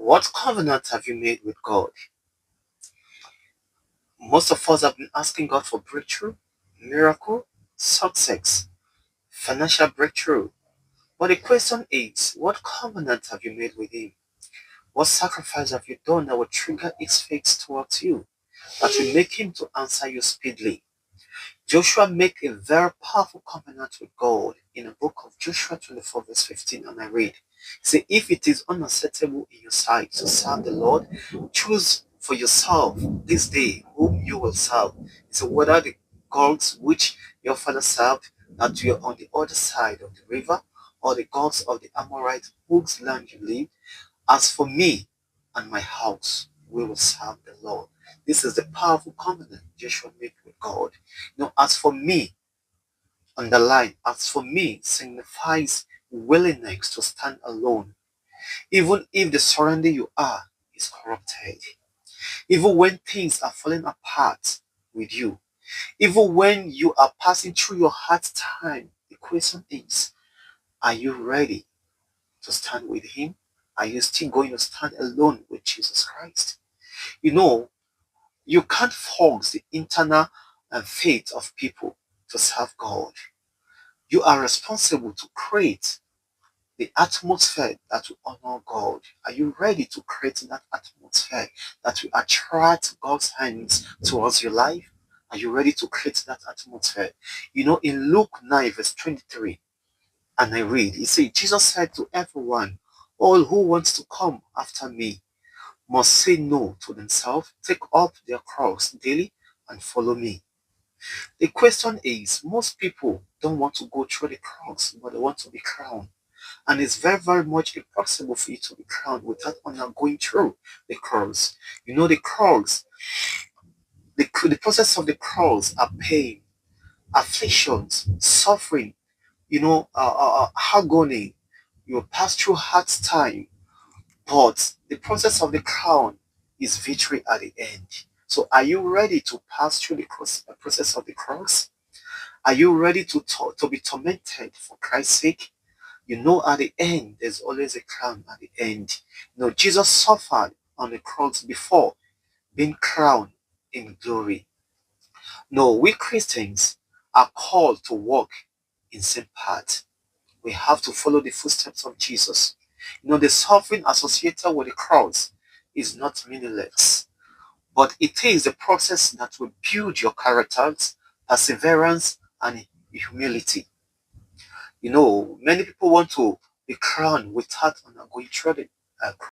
What covenant have you made with God? Most of us have been asking God for breakthrough, miracle, success, financial breakthrough. But the question is, what covenant have you made with Him? What sacrifice have you done that will trigger His faith towards you, that will make Him to answer you speedily? Joshua made a very powerful covenant with God in the book of Joshua 24 verse 15, and I read, say, if it is unacceptable in your sight to serve the Lord, choose for yourself this day whom you will serve. So whether the gods which your father served that were on the other side of the river, or the gods of the Amorites whose land you live, as for me and my house, we will serve the Lord. This is the powerful covenant Joshua made with God. As for me, underline, as for me signifies willingness to stand alone, even if the surrounding you are is corrupted, even when things are falling apart with you, even when you are passing through your hard time. The question is, are you ready to stand with Him? Are you still going to stand alone with Jesus Christ? You can't force the internal faith of people to serve God. You are responsible to create the atmosphere that will honor God. Are you ready to create that atmosphere that will attract God's hands towards your life? Are you ready to create that atmosphere? In Luke 9, verse 23, and I read, it says, Jesus said to everyone, all who wants to come after me must say no to themselves, take up their cross daily, and follow me. The question is, most people don't want to go through the cross, but they want to be crowned. And it's very, very much impossible for you to be crowned without undergoing through the cross. The cross, the process of the cross are pain, afflictions, suffering, agony. You pass through hard time, but the process of the crown is victory at the end. So are you ready to pass through the process of the cross? Are you ready to be tormented for Christ's sake? At the end, there's always a crown at the end. Jesus suffered on the cross before being crowned in glory. No, we Christians are called to walk in same path. We have to follow the footsteps of Jesus. The suffering associated with the cross is not meaningless, but it is the process that will build your characters, perseverance, and humility. Many people want to be crowned without undergoing through the